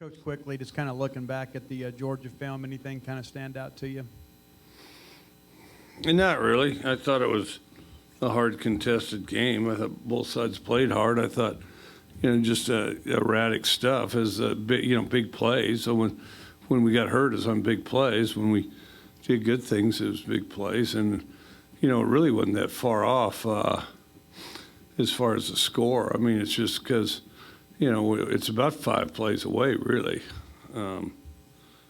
Coach, quickly, just kind of looking back at the Georgia film, anything kind of stand out to you? Not really. I thought it was a hard contested game. I thought both sides played hard. I thought, just erratic stuff as big plays. So when we got hurt, it was on big plays. When we did good things, it was big plays. And, it really wasn't that far off as far as the score. I mean, it's just because, it's about 5 plays away, really.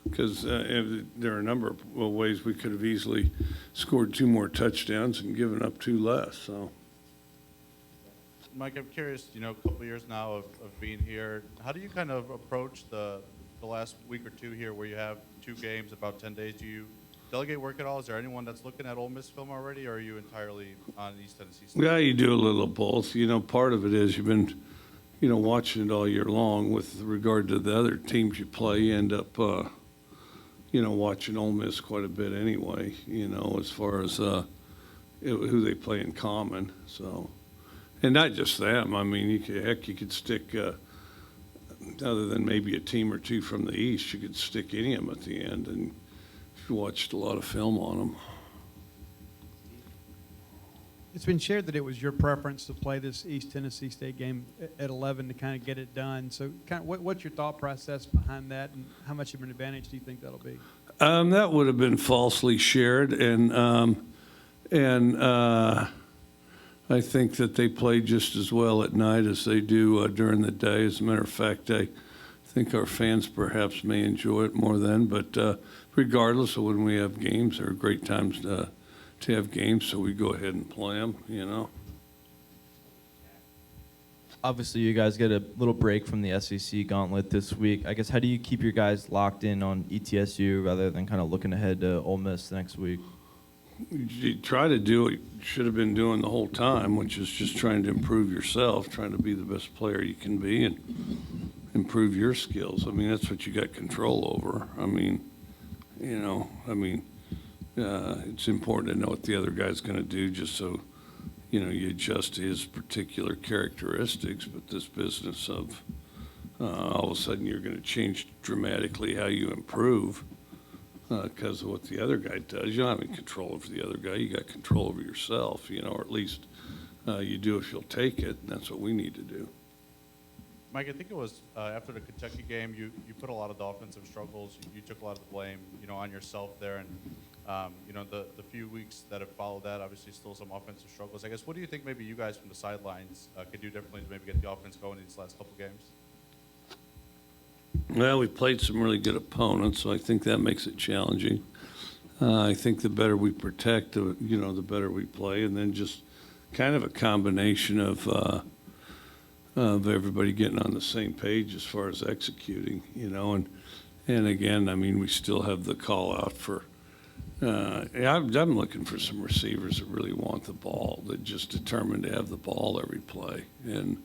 Because there are a number of ways we could have easily scored 2 more touchdowns and given up 2 less. So, Mike, I'm curious. A couple of years now of being here, how do you kind of approach the last week or 2 here, where you have 2 games, about 10 days? Do you delegate work at all? Is there anyone that's looking at Ole Miss film already, or are you entirely on East Tennessee State? Yeah, you do a little of both. Part of it is you've been, watching it all year long. With regard to the other teams you play, you end up. Watching Ole Miss quite a bit anyway, as far as who they play in common. So, and not just them. I mean, you could stick, other than maybe a team or 2 from the East, you could stick any of them at the end, and you watched a lot of film on them. It's been shared that it was your preference to play this East Tennessee State game at 11 to kind of get it done. So what's your thought process behind that, and how much of an advantage do you think that'll be? That would have been falsely shared, and I think that they play just as well at night as they do during the day. As a matter of fact, I think our fans perhaps may enjoy it more then, but regardless of when we have games, there are great times to have games, so we go ahead and play them, Obviously, you guys get a little break from the SEC gauntlet this week. I guess, how do you keep your guys locked in on ETSU rather than kind of looking ahead to Ole Miss next week? You try to do what you should have been doing the whole time, which is just trying to improve yourself, trying to be the best player you can be and improve your skills. I mean, that's what you got control over. I mean, it's important to know what the other guy's going to do, just so you adjust to his particular characteristics. But this business of all of a sudden you're going to change dramatically how you improve because of what the other guy does. You don't have any control over the other guy. You got control over yourself, or at least you do if you'll take it. And that's what we need to do. Mike, I think it was after the Kentucky game, you put a lot of the offensive struggles. You took a lot of the blame, on yourself there, and the few weeks that have followed that, obviously still some offensive struggles. I guess, what do you think maybe you guys from the sidelines could do differently to maybe get the offense going in these last couple games? Well, we played some really good opponents, so I think that makes it challenging. I think the better we protect, the better we play, and then just kind of a combination of everybody getting on the same page as far as executing, and again, I mean, we still have the call out for. I'm looking for some receivers that really want the ball, that just determined to have the ball every play. And,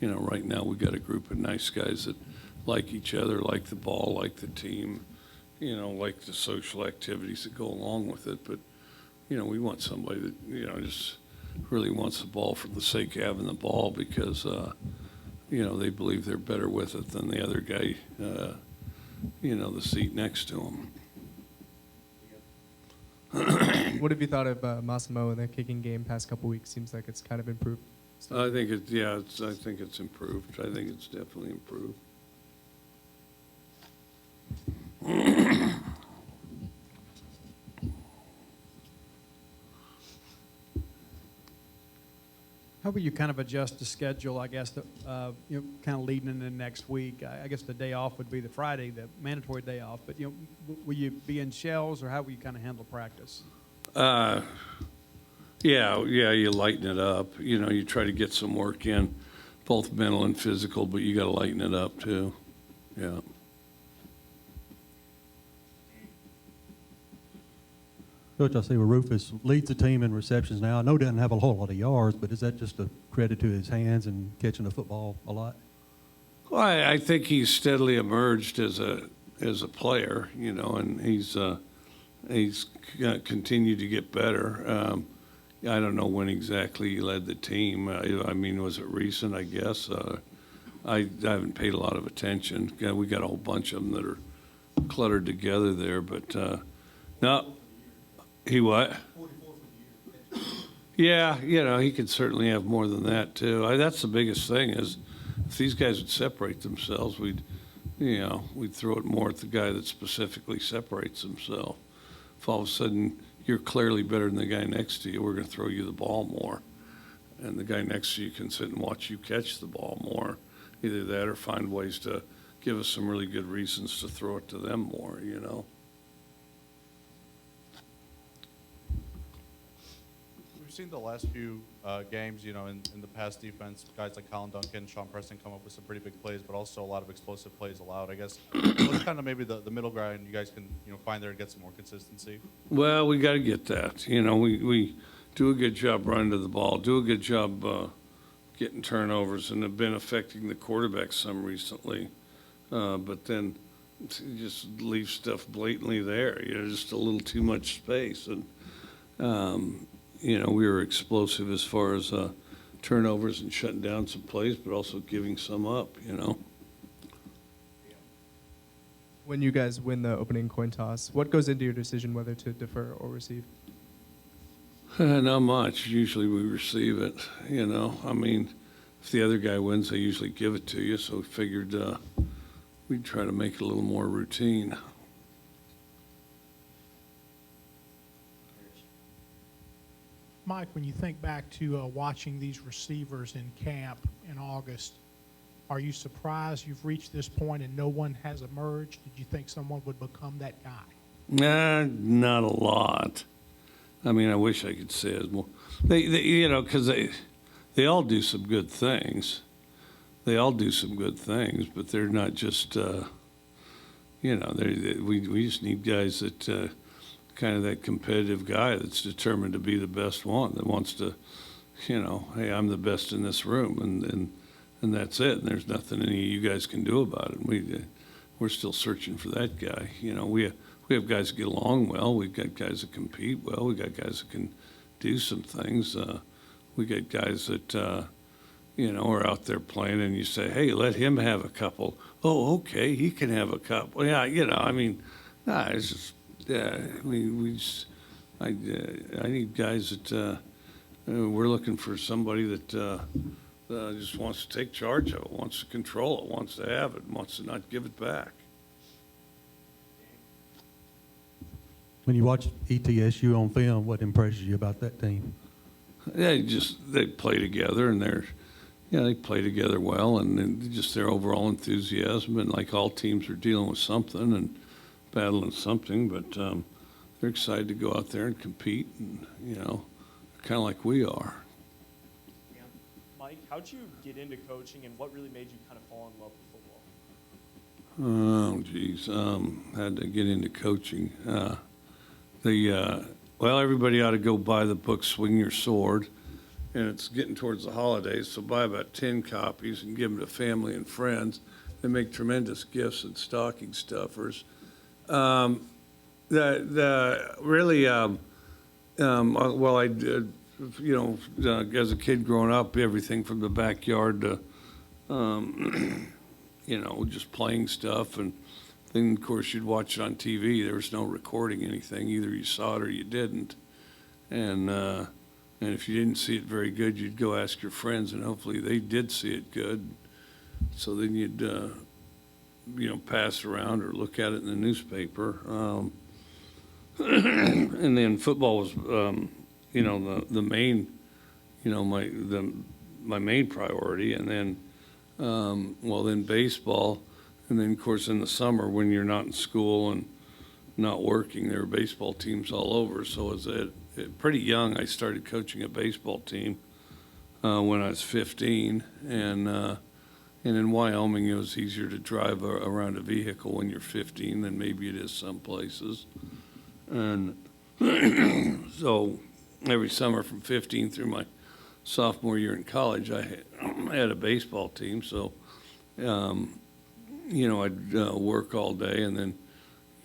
right now we got a group of nice guys that like each other, like the ball, like the team, like the social activities that go along with it. But, we want somebody that, just really wants the ball for the sake of having the ball because, they believe they're better with it than the other guy, the seat next to them. What have you thought of Massimo in the kicking game past couple weeks? Seems like it's kind of improved. I think I think it's improved. I think it's definitely improved. How will you kind of adjust the schedule, I guess, kind of leading into next week? I guess the day off would be the Friday, the mandatory day off. But, will you be in shells, or how will you kind of handle practice? Yeah, you lighten it up. You try to get some work in, both mental and physical, but you got to lighten it up too. Yeah. Coach, I see where Rufus leads the team in receptions now. I know he doesn't have a whole lot of yards, but is that just a credit to his hands and catching the football a lot? Well, I think he's steadily emerged as a player, and he's continued to get better. I don't know when exactly he led the team. I mean, was it recent? I guess I haven't paid a lot of attention. Yeah, we got a whole bunch of them that are cluttered together there, but no, he what? Yeah, he could certainly have more than that too. That's the biggest thing is if these guys would separate themselves, we'd throw it more at the guy that specifically separates himself. If all of a sudden you're clearly better than the guy next to you, we're going to throw you the ball more. And the guy next to you can sit and watch you catch the ball more. Either that or find ways to give us some really good reasons to throw it to them more, We've seen the last few games, in the past defense, guys like Colin Duncan, Sean Preston come up with some pretty big plays, but also a lot of explosive plays allowed. I guess what's kind of maybe the middle ground you guys can, find there and get some more consistency? Well, we got to get that. We do a good job running to the ball, do a good job getting turnovers, and have been affecting the quarterback some recently. But then you just leave stuff blatantly there, just a little too much space. And, we were explosive as far as turnovers and shutting down some plays, but also giving some up, When you guys win the opening coin toss, what goes into your decision whether to defer or receive? Not much. Usually we receive it, I mean, if the other guy wins, they usually give it to you, so we figured we'd try to make it a little more routine. Mike, when you think back to watching these receivers in camp in August, are you surprised you've reached this point and no one has emerged? Did you think someone would become that guy? Nah, not a lot. I mean, I wish I could say it more. Because they all do some good things. They all do some good things, but they're not just, we just need guys that kind of that competitive guy that's determined to be the best one, that wants to, hey, I'm the best in this room, and that's it. And there's nothing any of you guys can do about it. We're still searching for that guy. We have guys that get along well. We've got guys that compete well. We got guys that can do some things. We got guys that, are out there playing, and you say, hey, let him have a couple. Oh, okay, he can have a couple. Yeah, it's just, I need guys that, we're looking for somebody that just wants to take charge of it, wants to control it, wants to have it, wants to not give it back. When you watch ETSU on film, what impresses you about that team? They play together, and they play together well, and just their overall enthusiasm, and like all teams are dealing with something and battling something, but they're excited to go out there and compete, and kind of like we are. Yeah. Mike, how'd you get into coaching, and what really made you kind of fall in love with football? Oh, geez, had to get into coaching. Everybody ought to go buy the book Swing Your Sword, and it's getting towards the holidays, so buy about 10 copies and give them to family and friends. They make tremendous gifts and stocking stuffers. I did, as a kid growing up, everything from the backyard to, just playing stuff, and then, of course, you'd watch it on TV. There was no recording anything. Either you saw it or you didn't. And if you didn't see it very good, you'd go ask your friends, and hopefully they did see it good. So then you'd, pass around or look at it in the newspaper. And then football was, the main, my main priority. And then, then baseball. And then, of course, in the summer when you're not in school and not working, there were baseball teams all over. So pretty young, I started coaching a baseball team when I was 15. And in Wyoming, it was easier to drive around a vehicle when you're 15 than maybe it is some places. And so every summer from 15 through my sophomore year in college, I had a baseball team. So, I'd work all day and then,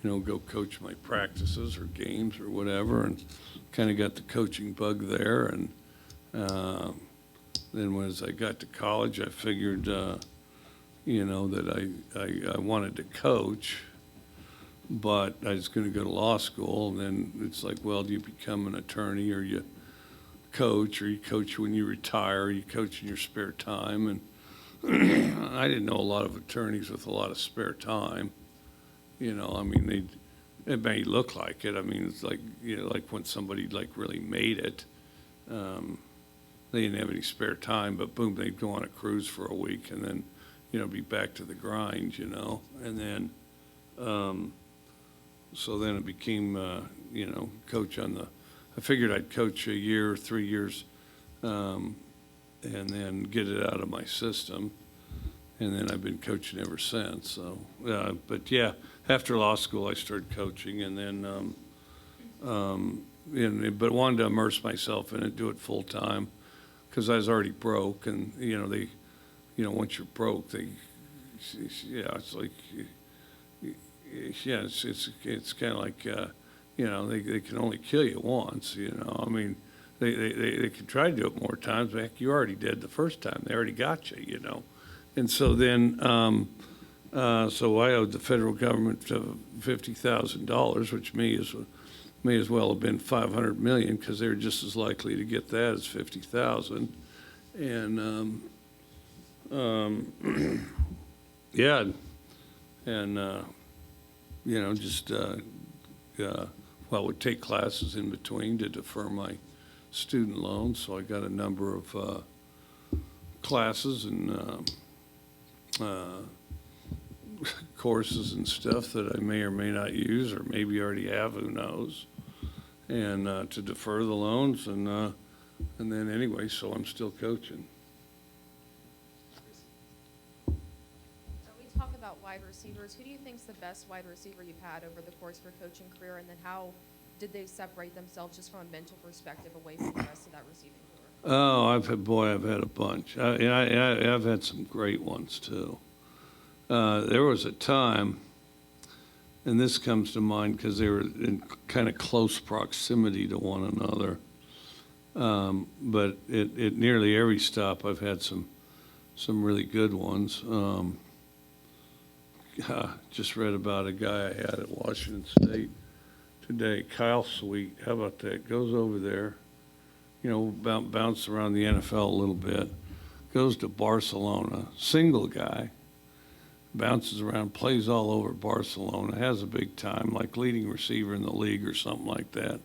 go coach my practices or games or whatever, and kind of got the coaching bug there. And then as I got to college, I figured, that I wanted to coach, but I was going to go to law school. And then it's like, well, do you become an attorney, or you coach when you retire, or you coach in your spare time? And I didn't know a lot of attorneys with a lot of spare time. I mean, it may look like it. I mean, it's like, like when somebody like really made it, they didn't have any spare time, but boom, they'd go on a cruise for a week and then, be back to the grind, and then, so then it became, coach I figured I'd coach a year, 3 years, and then get it out of my system. And then I've been coaching ever since. So, but yeah, after law school, I started coaching, and then, but wanted to immerse myself in it, do it full time, because I was already broke, and once you're broke, it's like, yeah, it's kind of like, they can only kill you once. I mean, they can try to do it more times, but heck, you already did the first time. They already got you, And so then, so I owed the federal government $50,000, which may as well have been $500 million, because they were just as likely to get that as $50,000. And yeah, and just I would take classes in between to defer my student loans. So I got a number of classes and courses and stuff that I may or may not use, or maybe already have, who knows, and to defer the loans, and then anyway, so I'm still coaching. We talk about wide receivers. Who do you think's the best wide receiver you've had over the course of your coaching career, and then how did they separate themselves just from a mental perspective away from the rest of that receiving corps? Oh, I've had a bunch. I've had some great ones too. There was a time, and this comes to mind because they were in kind of close proximity to one another. But at nearly every stop, I've had some really good ones. Just read about a guy I had at Washington State today, Kyle Sweet. How about that? Goes over there, bounced around the NFL a little bit, goes to Barcelona, single guy, bounces around, plays all over Barcelona, has a big time, like leading receiver in the league or something like that.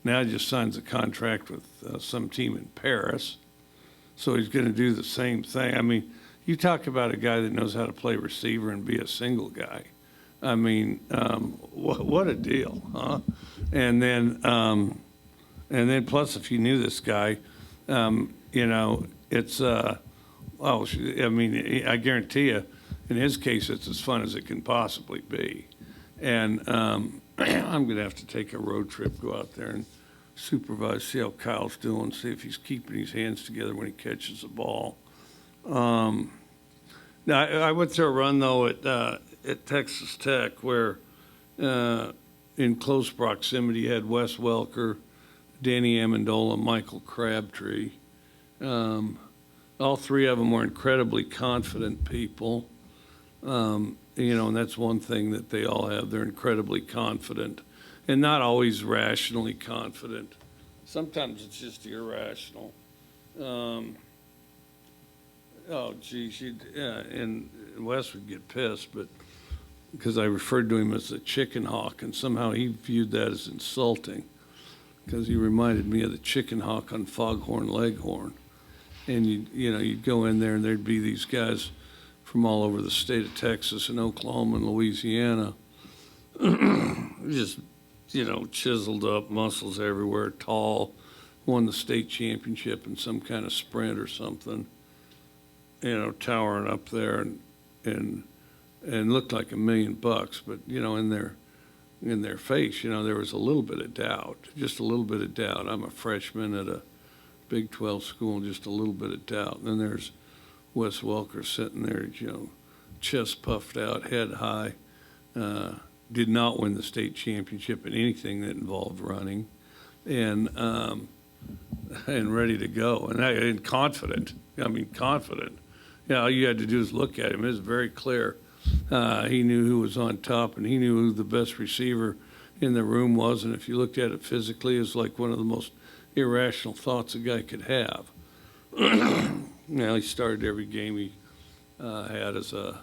Now he just signs a contract with some team in Paris, so he's going to do the same thing. I mean, you talk about a guy that knows how to play receiver and be a single guy. I mean, what a deal, huh? And then plus, if you knew this guy, it's I mean, I guarantee you, in his case, it's as fun as it can possibly be. And I'm going to have to take a road trip, go out there and supervise, see how Kyle's doing, see if he's keeping his hands together when he catches the ball. Now, I went through a run, though, at Texas Tech, where in close proximity had Wes Welker, Danny Amendola, Michael Crabtree. All three of them were incredibly confident people. And that's one thing that they all have. They're incredibly confident, and not always rationally confident. Sometimes it's just irrational. Oh, geez, and Wes would get pissed, but because I referred to him as a chicken hawk, and somehow he viewed that as insulting, because he reminded me of the chicken hawk on Foghorn Leghorn. And you'd go in there, and there'd be these guys from all over the state of Texas and Oklahoma and Louisiana, just, chiseled up, muscles everywhere, tall, won the state championship in some kind of sprint or something, towering up there and looked like $1 million, but, in their face, there was a little bit of doubt, just a little bit of doubt. I'm a freshman at a Big 12 school, just a little bit of doubt. And then there's Wes Welker sitting there, chest puffed out, head high, did not win the state championship in anything that involved running, and ready to go, and confident. I mean, confident. Yeah, all you had to do is look at him. It was very clear. He knew who was on top, and he knew who the best receiver in the room was. And if you looked at it physically, it was like one of the most irrational thoughts a guy could have. He started every game he had as a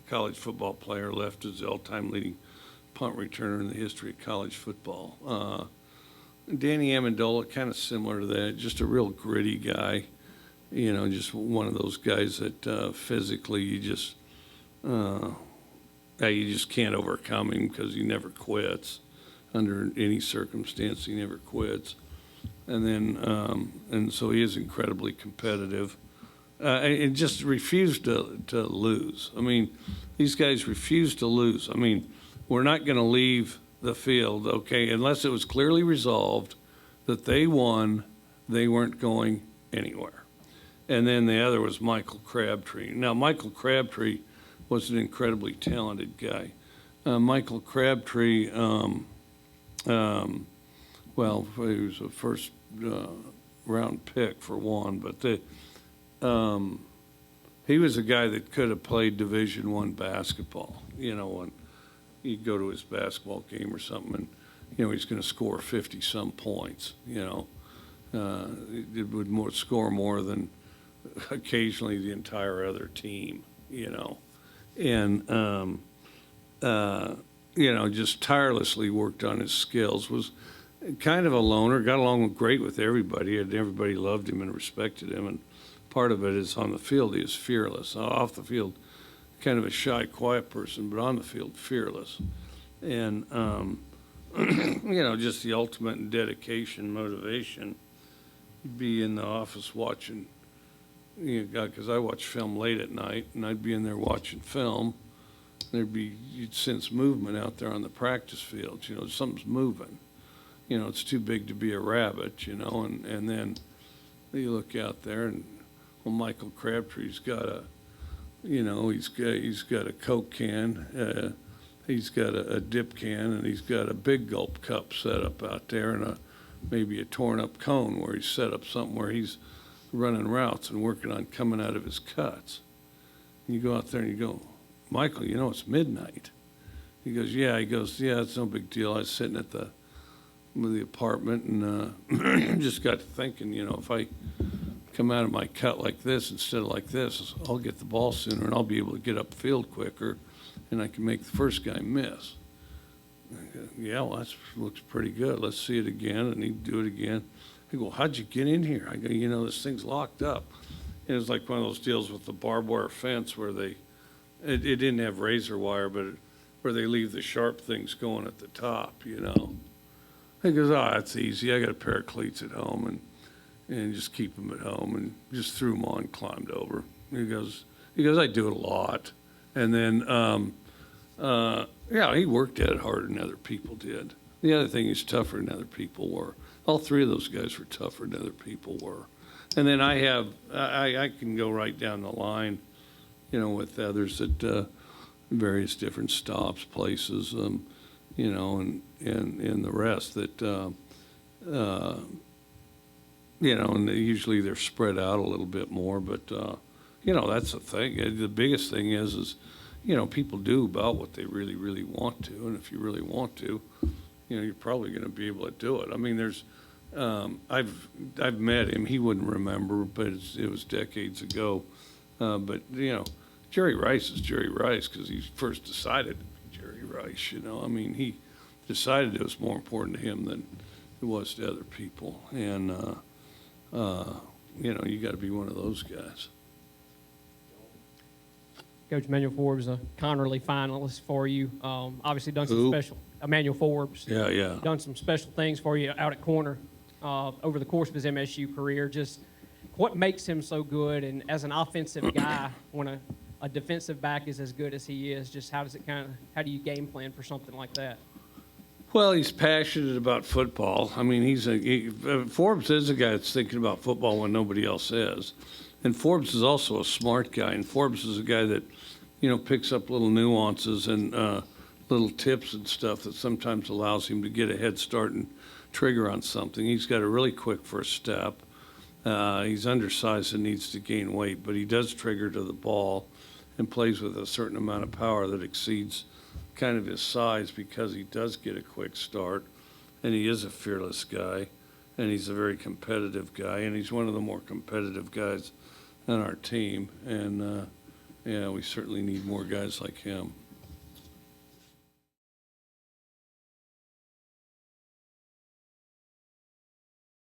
college football player, left as the all-time leading punt returner in the history of college football. Danny Amendola, kind of similar to that, just a real gritty guy. Just one of those guys that physically you just can't overcome him because he never quits. Under any circumstance, he never quits. And then, and so he is incredibly competitive. And just refused to lose. I mean, these guys refuse to lose. I mean, we're not going to leave the field, okay, unless it was clearly resolved that they won, they weren't going anywhere. And then the other was Michael Crabtree. Now, Michael Crabtree was an incredibly talented guy. Michael Crabtree, well, he was a first round pick for one, but he was a guy that could have played Division I basketball. When you'd go to his basketball game or something, and he's going to score 50-some points. It would score more than occasionally the entire other team. And just tirelessly worked on his skills. Was kind of a loner. Got along great with everybody, and everybody loved him and respected him. And part of it is on the field, he is fearless. Off the field, kind of a shy, quiet person, but on the field, fearless. And, just the ultimate in dedication, motivation. You'd be in the office watching, because I watch film late at night, and I'd be in there watching film. You'd sense movement out there on the practice field. Something's moving. It's too big to be a rabbit, and then you look out there and, well, Michael Crabtree's got a, he's got a Coke can, he's got a dip can, and he's got a big gulp cup set up out there, and maybe a torn up cone where he's set up something where he's running routes and working on coming out of his cuts. And you go out there and you go, Michael, it's midnight. He goes, yeah. He goes, yeah, it's no big deal. I was sitting at the apartment and just got to thinking, if I come out of my cut like this instead of like this, I'll get the ball sooner and I'll be able to get upfield quicker, and I can make the first guy miss. I go, yeah, well, that looks pretty good. Let's see it again. And he'd do it again. I go, how'd you get in here? I go, this thing's locked up. And it was like one of those deals with the barbed wire fence where it didn't have razor wire, but where they leave the sharp things going at the top, He goes, that's easy. I got a pair of cleats at home and just keep them at home, and just threw them on, climbed over. He goes, I do it a lot. And then, he worked at it harder than other people did. The other thing, he's tougher than other people were. All three of those guys were tougher than other people were. And then I can go right down the line, with others at various different stops, places, and the rest that, and usually they're spread out a little bit more, but, that's the thing. The biggest thing is, people do about what they really, really want to. And if you really want to, you're probably going to be able to do it. I mean, I've met him. He wouldn't remember, but it was decades ago. But, Jerry Rice is Jerry Rice because he first decided to be Jerry Rice, I mean, he decided it was more important to him than it was to other people. And, you got to be one of those guys. Coach Emmanuel Forbes, a Connerly finalist for you. Obviously done some Who? special. Emmanuel Forbes. Yeah. Done some special things for you out at corner over the course of his MSU career. Just what makes him so good, and as an offensive guy, when a defensive back is as good as he is, just how do you game plan for something like that? Well, he's passionate about football. I mean, Forbes is a guy that's thinking about football when nobody else is. And Forbes is also a smart guy, and Forbes is a guy that, picks up little nuances and little tips and stuff that sometimes allows him to get a head start and trigger on something. He's got a really quick first step. He's undersized and needs to gain weight, but he does trigger to the ball and plays with a certain amount of power that exceeds kind of his size because he does get a quick start, and he is a fearless guy, and he's a very competitive guy, and he's one of the more competitive guys on our team, and yeah, we certainly need more guys like him.